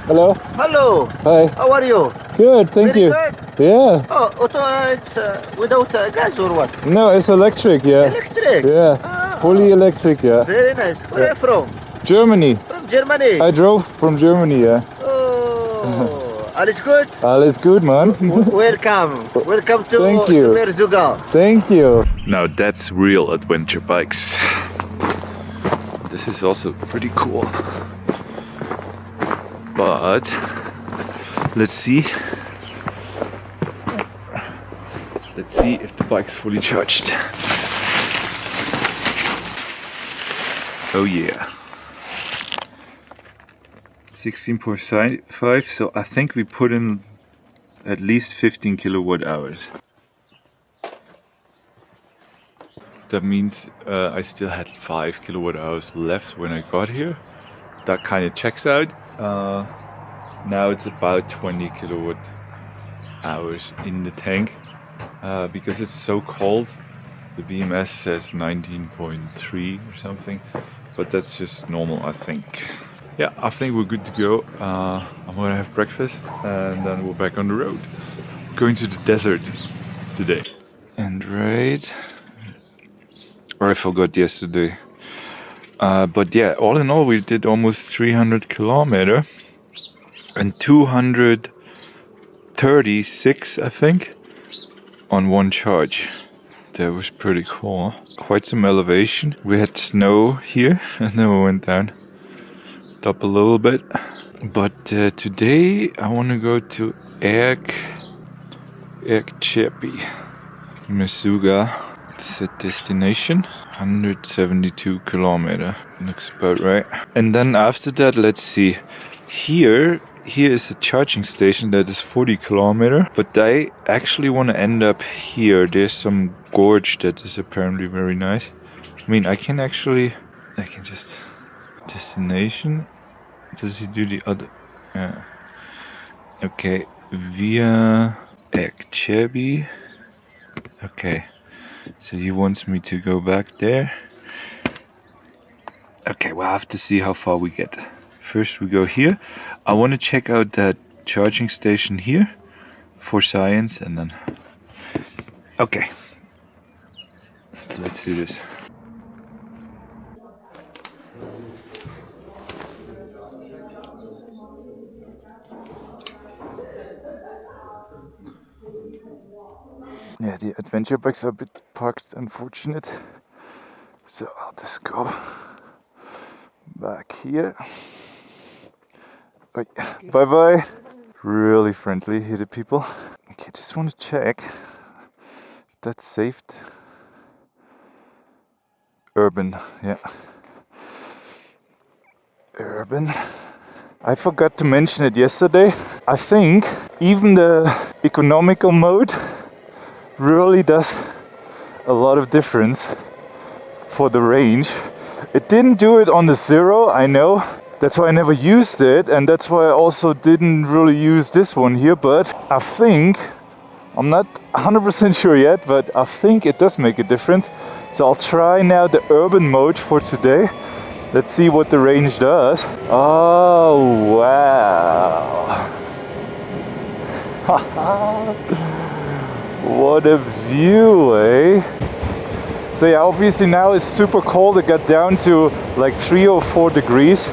Hello. Hello. Hi. How are you? Good, thank Very you. good. Yeah. Oh, auto, it's without gas or what? No, it's electric, yeah. Electric? Yeah. Fully electric, yeah. Very nice. Where are you from? Germany. From Germany? I drove from Germany, yeah. Oh, alles good? Alles good, man. Welcome. Welcome to, Thank you. to Merzouga. Thank you. Now that's real adventure bikes. This is also pretty cool. But let's see. Let's see if the bike's fully charged. Oh yeah. 16.5, so I think we put in at least 15 kilowatt hours. That means I still had 5 kilowatt hours left when I got here. That kind of checks out. Now it's about 20 kilowatt hours in the tank. Because it's so cold, the BMS says 19.3 or something, but that's just normal, I think. Yeah, I think we're good to go. I'm gonna have breakfast and then we're back on the road. Going to the desert today. And right, I forgot yesterday. But yeah, all in all, we did almost 300 kilometer and 236, I think, on one charge. That was pretty cool. Quite some elevation. We had snow here and then we went down up a little bit. But today I want to go to Erkchepi, Merzouga. It's a destination. 172 kilometer. Looks about right. And then after that, let's see. Here is a charging station that is 40 kilometer, but I actually want to end up here. There's some gorge that is apparently very nice. I mean, I can just destination. Does he do the other? Yeah. Okay, via Erkchepi. Okay, so he wants me to go back there. Okay, we'll have to see how far we get. First we go here. I want to check out that charging station here for science and then... Okay. Let's do this. Yeah, the adventure bikes are a bit parked, unfortunate. So I'll just go back here. Bye bye. Really friendly here, the people. Okay, just want to check. That's saved. Urban, yeah. Urban. I forgot to mention it yesterday. I think even the economical mode really does a lot of difference for the range. It didn't do it on the Zero, I know. That's why I never used it, and that's why I also didn't really use this one here, but I think, I'm not 100% sure yet, but I think it does make a difference. So I'll try now the urban mode for today. Let's see what the range does. Oh, wow. What a view, eh? So yeah, obviously now it's super cold. It got down to like 3 or 4 degrees.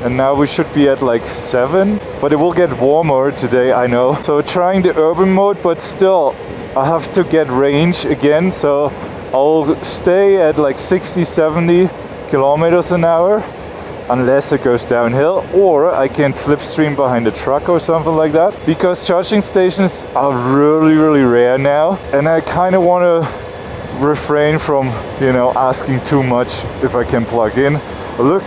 And now we should be at like 7. But it will get warmer today, I know. So trying the urban mode, but still I have to get range again. So I'll stay at like 60, 70 kilometers an hour. Unless it goes downhill, or I can slipstream behind a truck or something like that. Because charging stations are really rare now. And I kind of want to refrain from, asking too much if I can plug in. But look,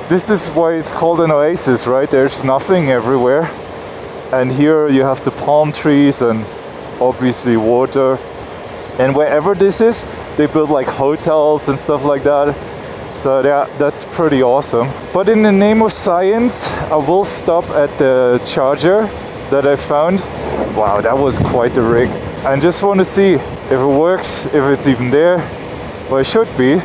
this is why it's called an oasis, right? There's nothing everywhere. And here you have the palm trees and obviously water. And wherever this is, they build like hotels and stuff like that. So that's pretty awesome. But in the name of science, I will stop at the charger that I found. Wow, that was quite a rig. I just want to see if it works, if it's even there. Well, it should be.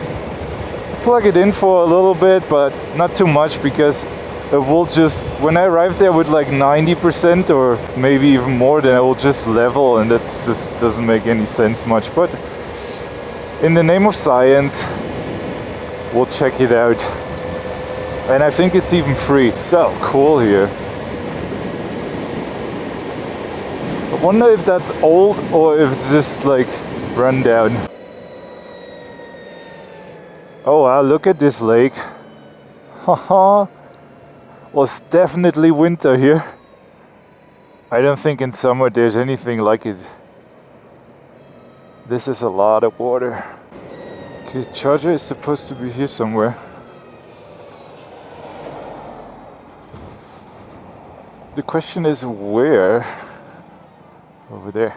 Plug it in for a little bit, but not too much, because it will just, when I arrive there with like 90% or maybe even more, then it will just level, and that just doesn't make any sense much. But in the name of science, we'll check it out. And I think it's even free. So cool here. I wonder if that's old or if it's just like run down. Oh wow, look at this lake. Haha. Well, it's definitely winter here. I don't think in summer there's anything like it. This is a lot of water. Okay, charger is supposed to be here somewhere. The question is where? Over there.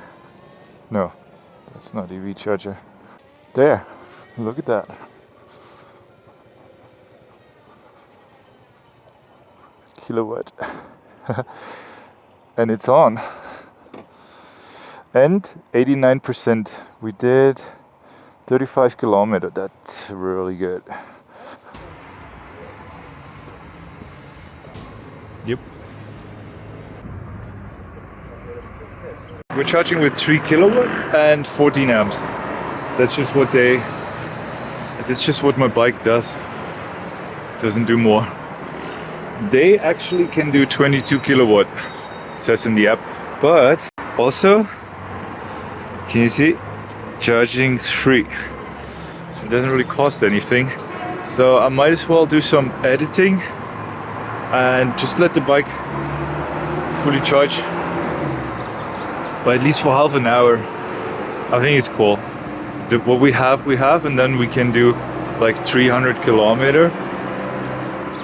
No, that's not EV charger. There, look at that. Kilowatt. And it's on. And 89%. We did 35 kilometers. That's really good. Yep. We're charging with 3 kilowatt and 14 amps. That's just what my bike does. Doesn't do more. They actually can do 22 kilowatt, it says in the app. But also, can you see? Charging 3. So it doesn't really cost anything. So I might as well do some editing and just let the bike fully charge. But at least for half an hour. I think it's cool. What we have, and then we can do like 300 kilometer.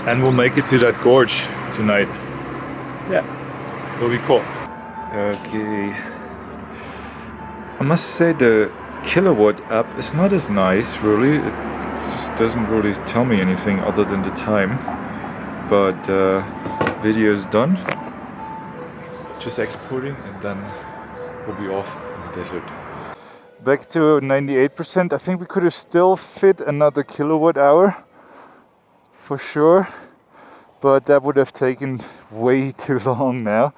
And we'll make it to that gorge tonight. Yeah, it'll be cool. Okay. I must say the kilowatt app is not as nice, really. It just doesn't really tell me anything other than the time. But video is done. Just exporting, and then we'll be off in the desert. Back to 98%. I think we could have still fit another kilowatt hour. For sure, but that would have taken way too long now.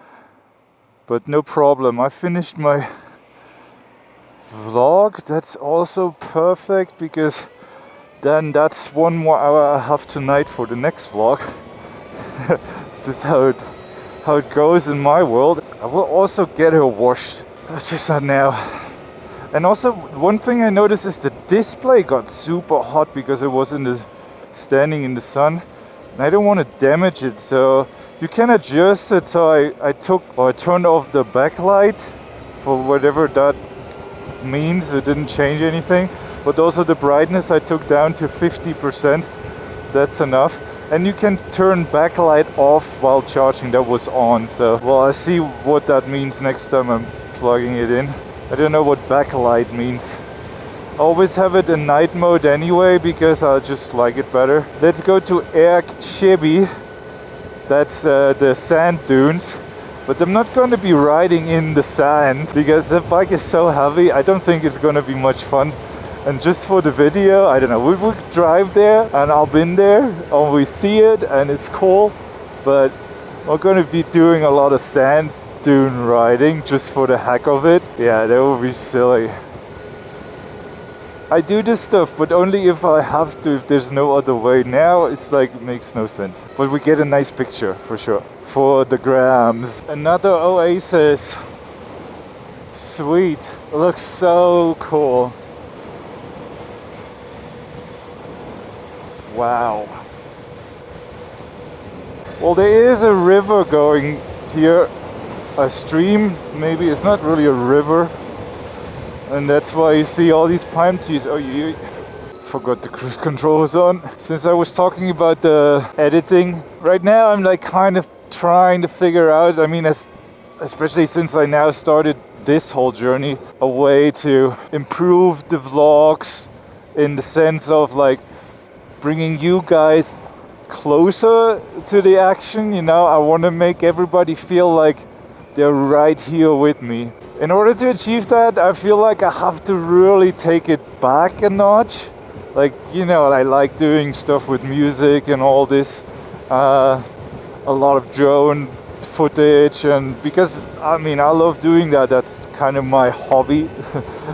But no problem, I finished my vlog. That's also perfect, because then that's 1 more hour I have tonight for the next vlog. This is how it goes in my world. I will also get her washed. That's just not now. And also, one thing I noticed is the display got super hot because it was standing in the sun. I don't want to damage it, so you can adjust it. So I turned off the backlight for whatever that means. It didn't change anything, but also the brightness I took down to 50%. That's enough. And you can turn backlight off while charging. That was on. So well, I'll see what that means next time I'm plugging it in. I don't know what backlight means. I always have it in night mode anyway, because I just like it better. Let's go to Erkchebi. That's the sand dunes. But I'm not going to be riding in the sand, because the bike is so heavy. I don't think it's going to be much fun. And just for the video, I don't know, we would drive there and I'll be there and we see it and it's cool. But we're going to be doing a lot of sand dune riding just for the heck of it. Yeah, that would be silly. I do this stuff, but only if I have to, if there's no other way. Now it's like, it makes no sense. But we get a nice picture for sure. For the grams. Another oasis. Sweet. It looks so cool. Wow. Well, there is a river going here. A stream, maybe. It's not really a river. And that's why you see all these palm trees. Oh, you forgot the cruise control was on. Since I was talking about the editing, right now I'm like kind of trying to figure out, I mean, especially since I now started this whole journey, a way to improve the vlogs in the sense of like bringing you guys closer to the action. You know, I want to make everybody feel like they're right here with me. In order to achieve that, I feel like I have to really take it back a notch. Like, you know, I like doing stuff with music and all this. a lot of drone footage, and because I mean I love doing that, that's kind of my hobby.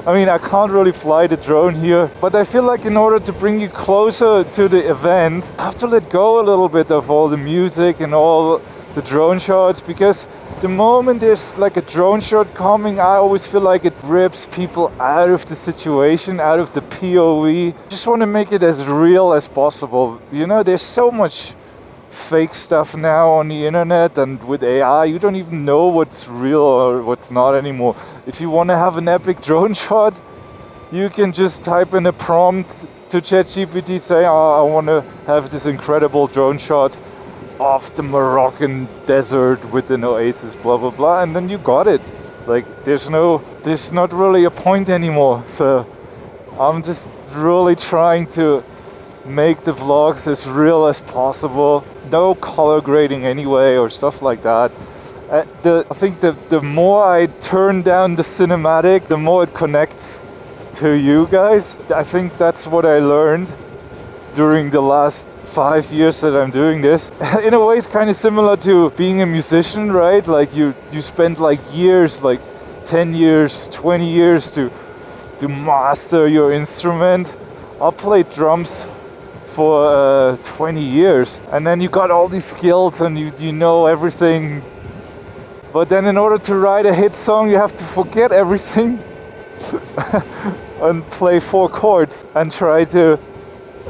I mean I can't really fly the drone here, but I feel like in order to bring you closer to the event I have to let go a little bit of all the music and all the drone shots, because the moment there's like a drone shot coming, I always feel like it rips people out of the situation, out of the POV. Just want to make it as real as possible. You know, there's so much fake stuff now on the internet, and with AI you don't even know what's real or what's not anymore. If you want to have an epic drone shot, you can just type in a prompt to ChatGPT, say, oh, I want to have this incredible drone shot of the Moroccan desert with an oasis, blah blah blah, and then you got it. Like there's not really a point anymore. So I'm just really trying to make the vlogs as real as possible. No color grading anyway or stuff like that. I think the more I turn down the cinematic, the more it connects to you guys. I think that's what I learned during the last 5 years that I'm doing this. In a way it's kind of similar to being a musician, right? Like you spend like years, like 10 years, 20 years to master your instrument. I played drums for 20 years, and then you got all these skills and you know everything, but then in order to write a hit song you have to forget everything and play 4 chords and try to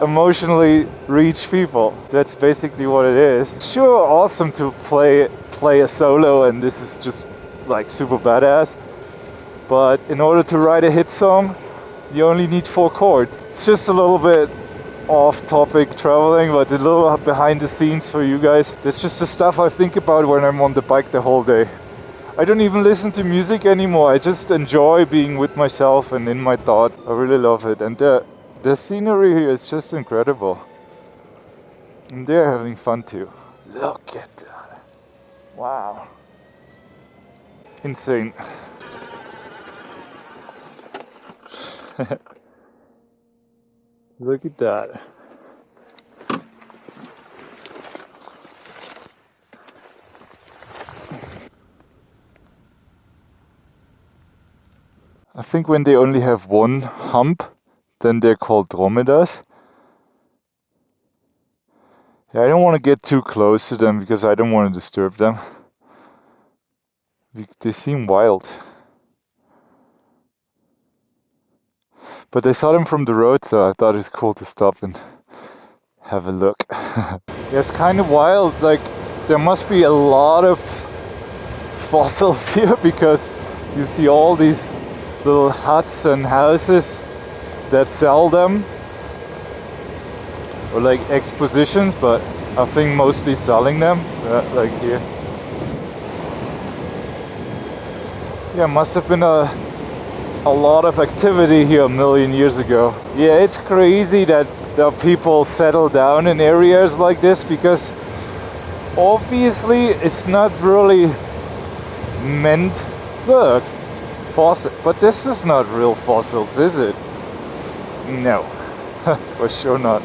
emotionally reach people. That's basically what it is. Sure, awesome to play a solo, and this is just like super badass, but in order to write a hit song you only need 4 chords. It's just a little bit off-topic traveling, but a little behind the scenes for you guys. That's just the stuff I think about when I'm on the bike the whole day. I don't even listen to music anymore. I just enjoy being with myself and in my thoughts. I really love it, and the scenery here is just incredible. And they're having fun too. Look at that. Wow. Insane. Look at that. I think when they only have one hump, then they're called dromedaries. Yeah, I don't want to get too close to them because I don't want to disturb them. They seem wild. But I saw them from the road, so I thought it's cool to stop and have a look. Yeah, it's kind of wild. Like, there must be a lot of fossils here because you see all these little huts and houses that sell them, or like expositions, but I think mostly selling them, like here. Yeah, must have been a lot of activity here a million years ago. Yeah, it's crazy that the people settle down in areas like this, because obviously it's not really meant. Look, fossil, but this is not real fossils, is it? No, for sure not.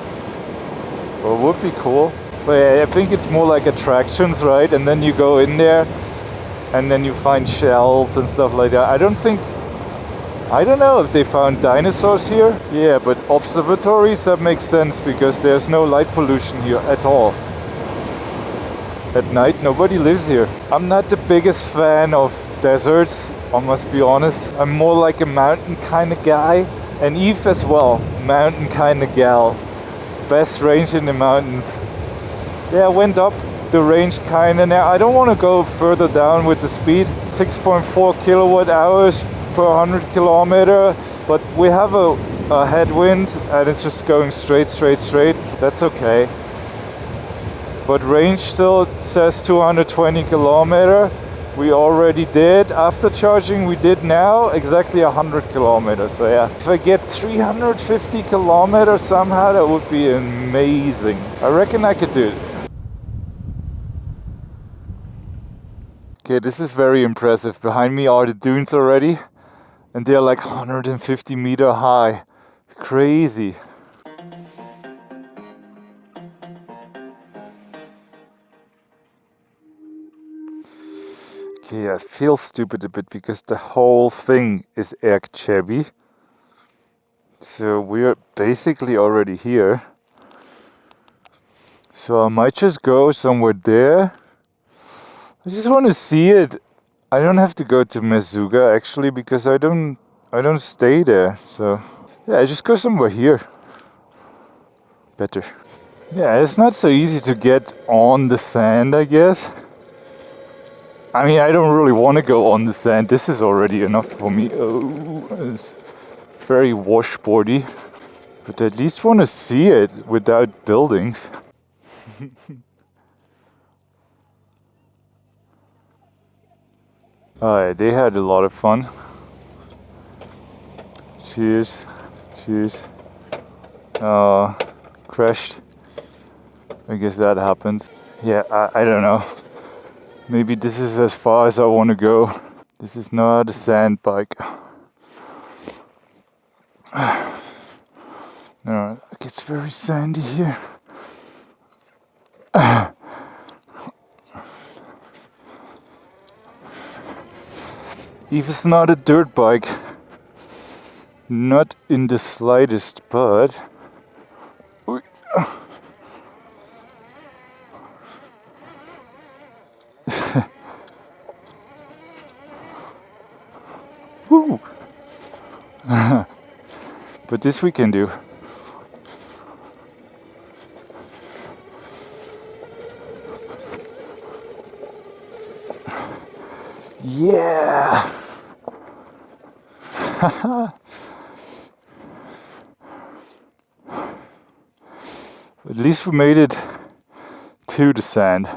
Well, it would be cool, but yeah, I think it's more like attractions, right? And then you go in there and then you find shells and stuff like that. I don't know if they found dinosaurs here. Yeah, but observatories, that makes sense because there's no light pollution here at all. At night, nobody lives here. I'm not the biggest fan of deserts, I must be honest. I'm more like a mountain kind of guy. And Eve as well, mountain kind of gal. Best range in the mountains. Yeah, I went up the range kind of now. I don't want to go further down with the speed. 6.4 kilowatt hours per 100 kilometer, but we have a headwind and it's just going straight. That's okay. But range still says 220 kilometer. We already did, after charging we did now exactly 100 kilometers. So yeah, if I get 350 kilometers somehow, that would be amazing. I reckon I could do it. Okay, this is very impressive. Behind me are the dunes already, and they're like 150 meter high. Crazy. Okay, I feel stupid a bit because the whole thing is Erkçebi. So we're basically already here. So I might just go somewhere there. I just want to see it. I don't have to go to Merzouga actually because I don't stay there. So yeah, I just go somewhere here. Better. Yeah, it's not so easy to get on the sand, I guess. I mean, I don't really want to go on the sand. This is already enough for me. Oh, it's very washboardy. But I at least want to see it without buildings. Alright, they had a lot of fun. Cheers. Cheers. Crashed. I guess that happens. Yeah, I don't know. Maybe this is as far as I want to go. This is not a sand bike. No, it gets very sandy here. If it's not a dirt bike, not in the slightest, but woo. But this we can do. Yeah. At least we made it to the sand.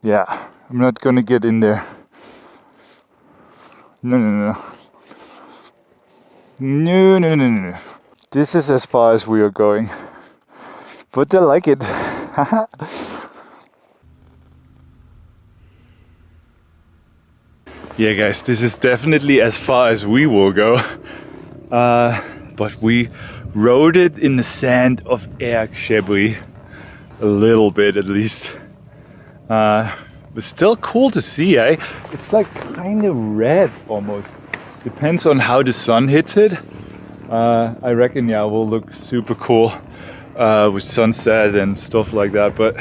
Yeah, I'm not gonna get in there. No. No. This is as far as we are going. But I like it. Yeah, guys, this is definitely as far as we will go. But we rode it in the sand of Erkçebi. A little bit at least. But still cool to see, eh? It's like kind of red almost. Depends on how the sun hits it. I reckon, yeah, it will look super cool with sunset and stuff like that. But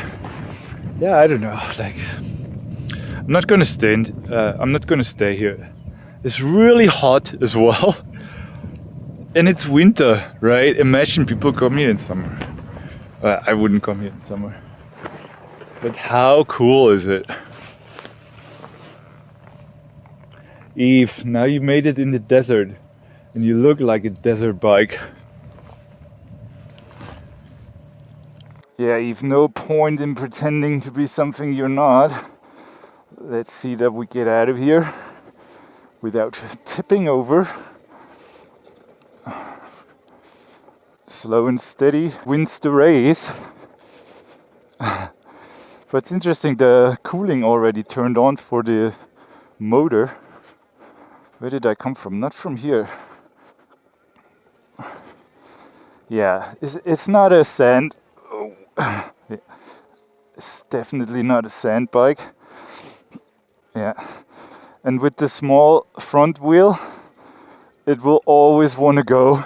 yeah, I don't know. Like, I'm not gonna stay here. It's really hot as well, and it's winter, right? Imagine people come here in summer. I wouldn't come here in summer. But how cool is it? Eve, now you made it in the desert, and you look like a desert bike. Yeah, Eve, no point in pretending to be something you're not. Let's see that we get out of here without tipping over. Slow and steady wins the race. But it's interesting, the cooling already turned on for the motor. Where did I come from? Not from here. Yeah, it's not a sand. Oh. It's definitely not a sand bike. Yeah, and with the small front wheel, it will always want to go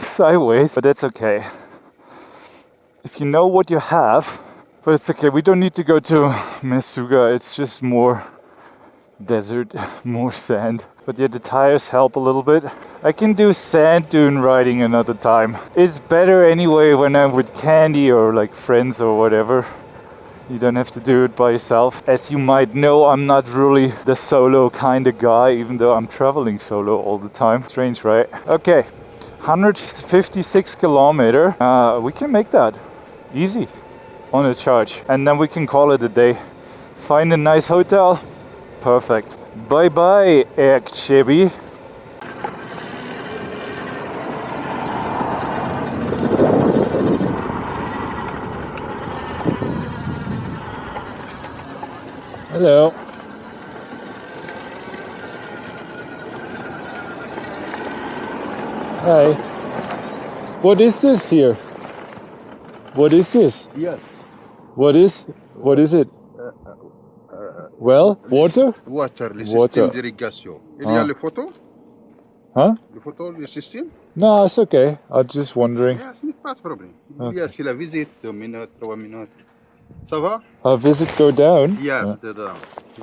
sideways, but that's okay. If you know what you have, but it's okay. We don't need to go to Merzouga. It's just more desert, more sand. But yeah, the tires help a little bit. I can do sand dune riding another time. It's better anyway when I'm with Candy or like friends or whatever. You don't have to do it by yourself. As you might know, I'm not really the solo kind of guy, even though I'm traveling solo all the time. Strange, right? Okay, 156 kilometer. We can make that easy on a charge. And then we can call it a day. Find a nice hotel. Perfect. Bye-bye, Erkçebi. Hello. Hi. What is this here? What is this? Yes. What is it? Well, water? Water, le Water. système d'irrigation. Il y a les photos? Huh? Les photos, le système? No, it's okay. I was just wondering. Yeah, ce n'est pas de problème. Il y a, c'est la visite, 2 minutes, 3 minutes. Ça va? Our visit go down? Yes, dedans.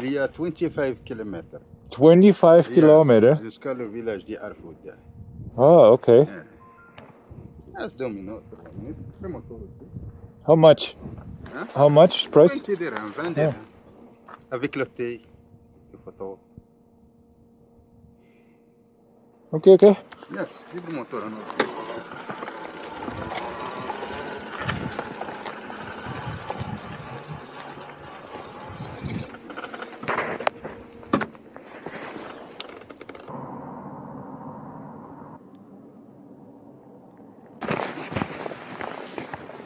Il y a 25 km. 25 kilometers? Jusqu'à le village d'Arfoud. Oh, okay. Yes, 2 minutes, 3 minutes. Le moteur. How much? Huh? How much price? 20 dirhams, 20 dirhams. Avec le thé, les photos. Okay, okay. Yes, leave le moteur en ordre.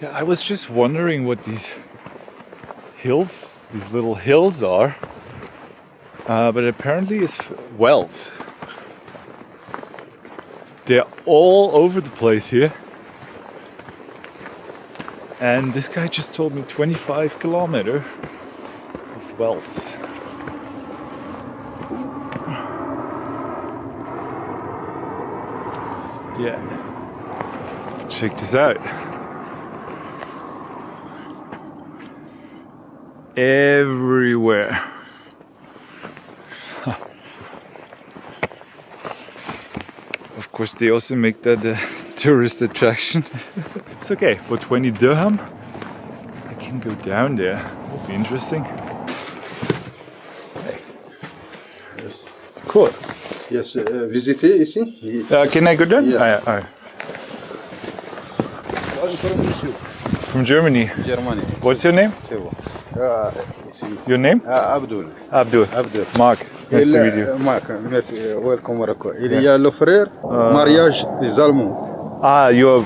Yeah, I was just wondering what these hills, these little hills are. But apparently it's wells. They're all over the place here. And this guy just told me 25 kilometers of wells. Yeah. Check this out. Everywhere. Of course, they also make that a tourist attraction. It's okay, for 20 dirham, I can go down there. It'll be interesting. Hey. Cool. Yes, visiter ici. Can I go down? Yeah. From Germany. Germany. What's your name? Ici. Your name? Abdul. Abdul. Abdul. Marc. Nice to meet you. Marc, merci. Welcome Morocco. Il y a le frère, mariage des Allemands. Ah, your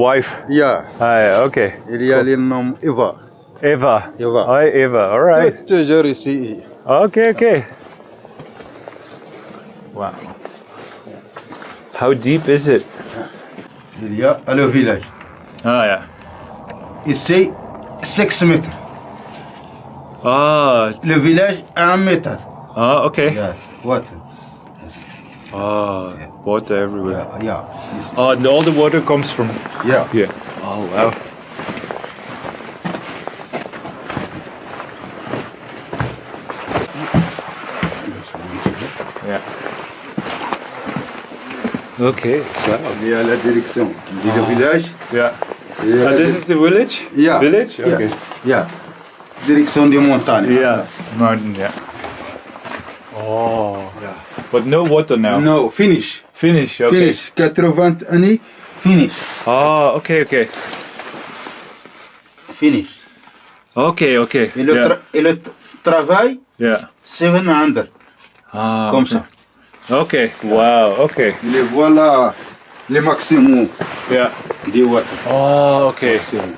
wife. Yeah. Ah, okay. Il y a le nom Eva. Eva. Eva. Hi, Eva. All right. Toujours ici. Okay, okay. Wow. How deep is it? Il y a le village. Ah, yeah. Ici, 6 mètres. Ah, Le village, 1 mètre. ah, okay. Yes, water. Ah, water everywhere. Yeah. Oh, and all the water comes from Yeah. here. Oh, wow. Yeah. Okay. Wow. Il y a la direction du village. Yeah. Il y a la This is the village? Yeah. Village? Yeah. Okay. Yeah. Direction des montagnes. Yeah. Mountain, yeah. Oh, yeah. But no water now. No, finish. Finish, okay. Finish. 80 années, finish. Ah, okay, okay. Finish. Okay, okay. Et le, Yeah. et le travail, Yeah. 700. Ah, Comme okay. ça. Okay, wow, okay. Et voilà le maximum Yeah. de water. Oh, okay. Maximum.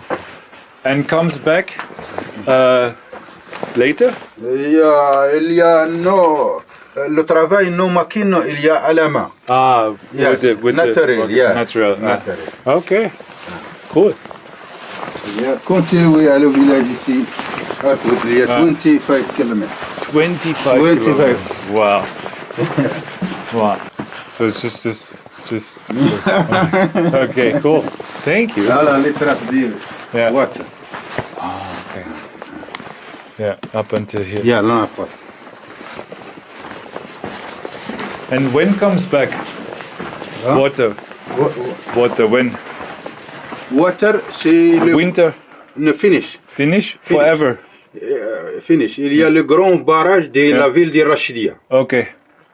And comes back later? Il y a no, le travail, no machine, il y a à la main. Ah, Yes, with natural, okay, yeah. Natural. ah. Natural. Okay, cool. Il y a continué à le village ici. Il y a 25 km. 25 25. kilometers. Wow. Wow. So it's just okay, cool. Thank you. Voilà les traces de Yeah. water. Okay. Yeah, up until here. Yeah, là, pas. And when comes back? Huh? Water. Water when? Water, c'est le Winter. ne finish. Finish? Forever. Finish. Il y a le grand barrage de la ville de Rachidia. Okay.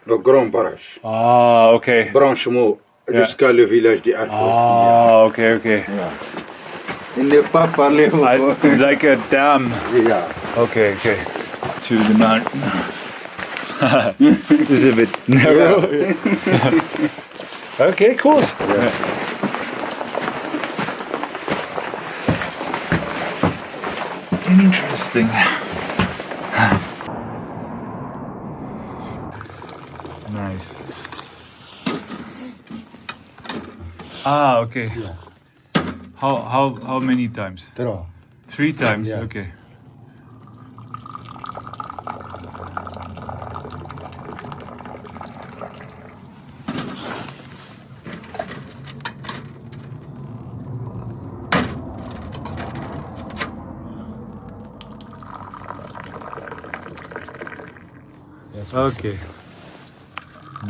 Le grand barrage. Ah, okay. Branchement Yeah. jusqu'à le village de Alfred. Ah, okay, okay. Il n'est pas parlé Like a dam. Yeah. Okay, okay. To the mountain. This is a bit narrow. Okay, cool. Yeah. Interesting. Nice. Ah, okay. Yeah. How many times? 3 times. Yeah. Okay. Ok.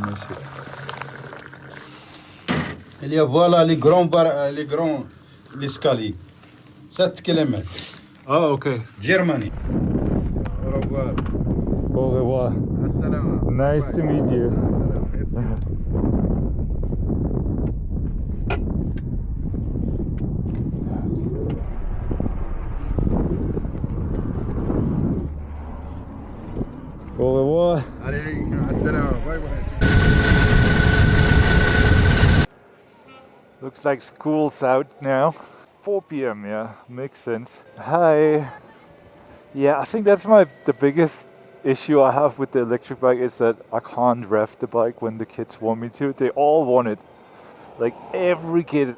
Merci. Il y a voilà les grands escaliers. 7 km. Oh, ok. Germany. Au revoir. Au revoir. Assalam. Nice to meet you. Au revoir. Allez, assalam. Bye bye. Looks like school's out now. 4 p.m. Yeah, makes sense. Hi. Yeah, I think that's the biggest issue I have with the electric bike is that I can't rev the bike when the kids want me to. They all want it. Like every kid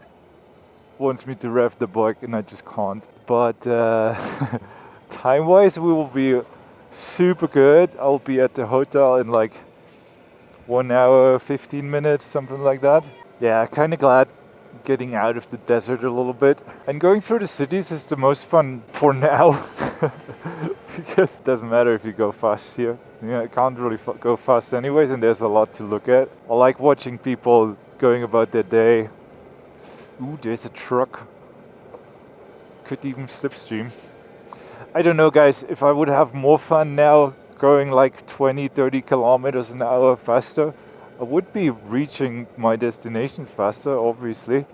wants me to rev the bike and I just can't. But time-wise, we will be super good. I'll be at the hotel in like 1 hour, 15 minutes, something like that. Yeah, kind of glad getting out of the desert a little bit. And going through the cities is the most fun for now. Because it doesn't matter if you go fast here. Yeah, I can't really go fast anyways, and there's a lot to look at. I like watching people going about their day. Ooh, there's a truck. Could even slipstream. I don't know, guys, if I would have more fun now going like 20, 30 kilometers an hour faster, I would be reaching my destinations faster, obviously.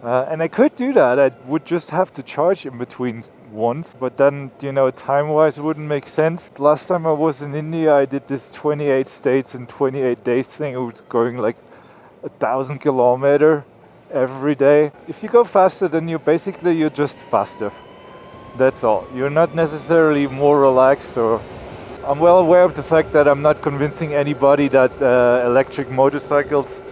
And I could do that. I would just have to charge in between once. But then, you know, time-wise, it wouldn't make sense. Last time I was in India, I did this 28 states in 28 days thing. It was going like 1,000 kilometers every day. If you go faster, then you're just faster. That's all. You're not necessarily more relaxed or... I'm well aware of the fact that I'm not convincing anybody that electric motorcycles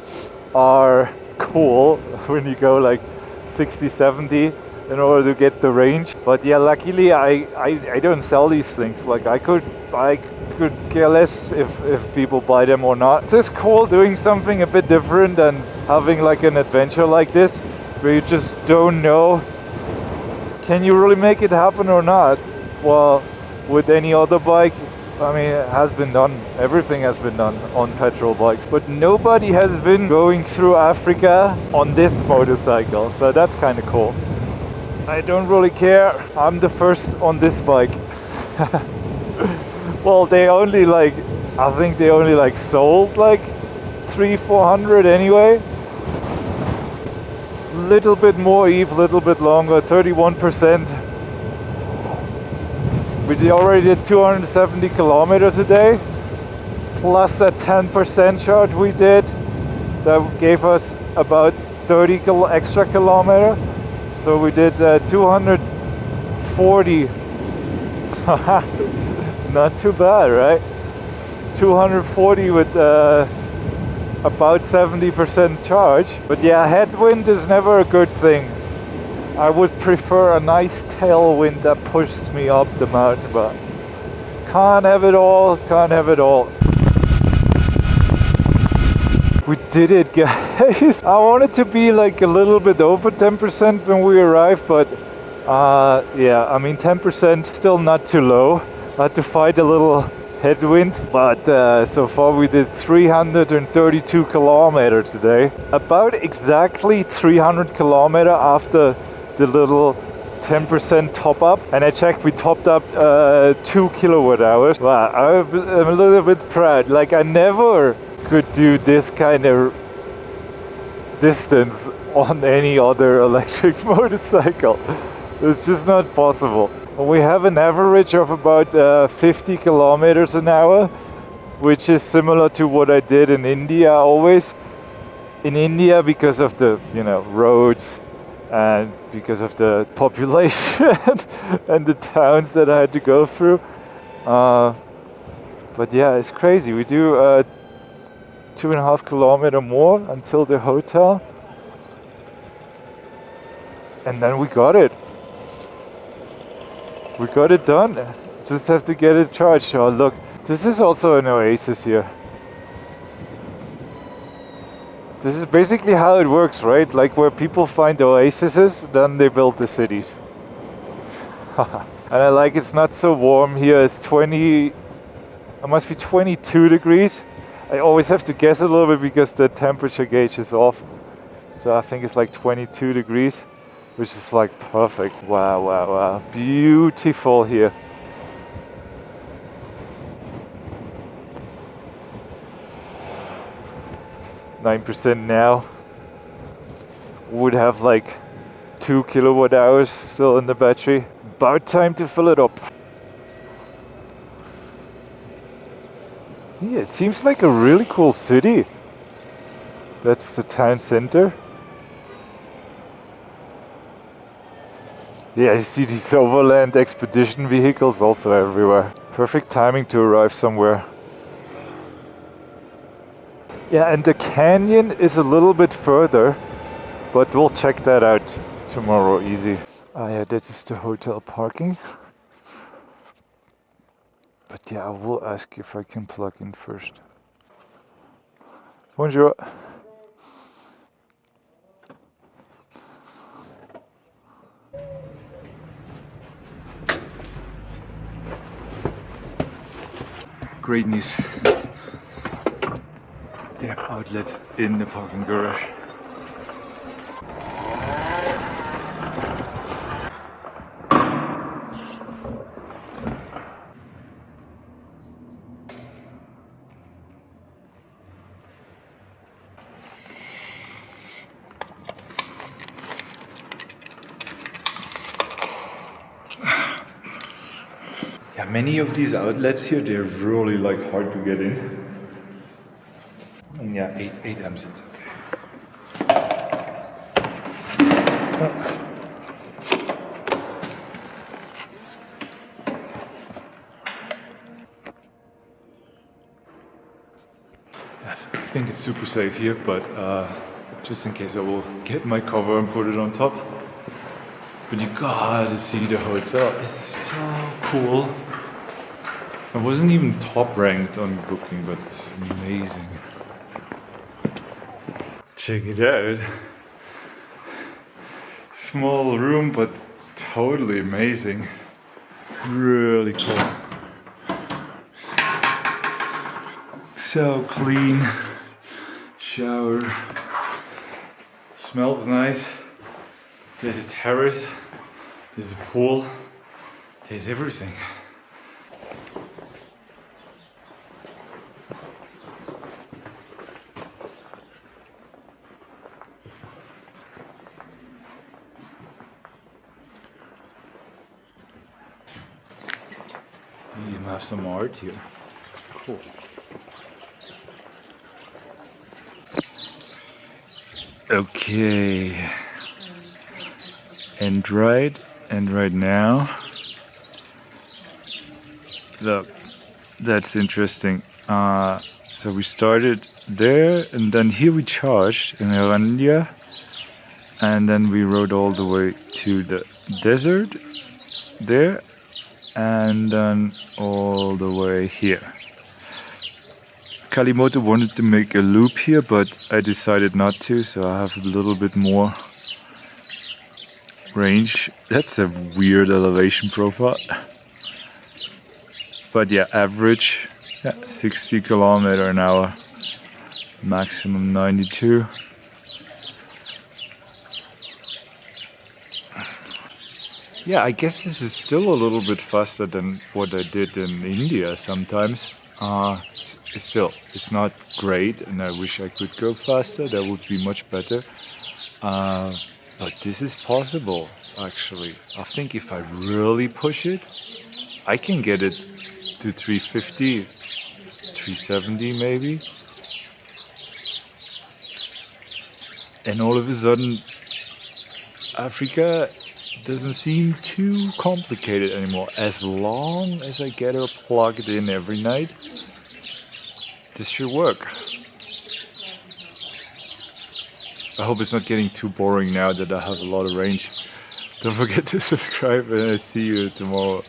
are cool when you go like 60, 70 in order to get the range. But yeah, luckily I don't sell these things. Like I could care less if people buy them or not. It's just cool doing something a bit different and having like an adventure like this where you just don't know, can you really make it happen or not? Well, with any other bike, I mean, it has been done. Everything has been done on petrol bikes. But nobody has been going through Africa on this motorcycle. So that's kind of cool. I don't really care. I'm the first on this bike. Well, I think they only sold like 300-400 anyway. Little bit more Eve, little bit longer, 31%. We already did 270 kilometers today, plus that 10% charge we did. That gave us about 30 extra kilometers. So we did 240. Not too bad, right? 240 with about 70% charge. But yeah, headwind is never a good thing. I would prefer a nice tailwind that pushes me up the mountain, but can't have it all, can't have it all. We did it, guys. I wanted to be like a little bit over 10% when we arrived, but yeah, I mean 10% still not too low. I had to fight a little headwind, but so far we did 332 kilometers today. About exactly 300 kilometers after the little 10% top up, and I checked, we topped up 2 kilowatt hours. Wow, I'm a little bit proud. Like I never could do this kind of distance on any other electric motorcycle. It's just not possible. We have an average of about 50 kilometers an hour, which is similar to what I did in India always. In India, because of the roads and because of the population and the towns that I had to go through. But yeah, it's crazy. We do 2.5 kilometers more until the hotel. And then we got it. We got it done. Just have to get it charged. Oh, look, this is also an oasis here. This is basically how it works, right? Like where people find oases, then they build the cities. And I like it's not so warm here. It's 20 It must be 22 degrees. I always have to guess a little bit because the temperature gauge is off. So I think it's like 22 degrees, which is like perfect. Wow, wow, wow. Beautiful here. %9 now. Would have like 2 kilowatt hours still in the battery. About time to fill it up. Yeah, it seems like a really cool city. That's the town center. Yeah, you see these overland expedition vehicles also everywhere. Perfect timing to arrive somewhere. Yeah, and the canyon is a little bit further, but we'll check that out tomorrow easy. Ah yeah, that is the hotel parking. But yeah, I will ask if I can plug in first. Bonjour. Great news. They have outlets in the parking garage. Yeah, many of these outlets here, they're really like hard to get in. And yeah, 8 amps. It's okay. I think it's super safe here, but just in case I will get my cover and put it on top. But you gotta see the hotel, it's so cool. I wasn't even top ranked on Booking, but it's amazing. Check it out. Small room, but totally amazing. Really cool. So clean. Shower. Smells nice. There's a terrace. There's a pool. There's everything. You even have some art here. Cool. Okay. And right now, look, that's interesting. So we started there, and then here we charged in Erandia, and then we rode all the way to the desert there, and then all the way here. Kalimoto wanted to make a loop here, but I decided not to, so I have a little bit more range. That's a weird elevation profile. But yeah, average 60 kilometer an hour, maximum 92. Yeah, I guess this is still a little bit faster than what I did in India sometimes. It's not great, and I wish I could go faster. That would be much better. But this is possible, actually. I think if I really push it, I can get it to 350, 370 maybe. And all of a sudden, Africa doesn't seem too complicated anymore. As long as I get her plugged in every night, this should work. I hope it's not getting too boring now that I have a lot of range. Don't forget to subscribe, and I'll see you tomorrow.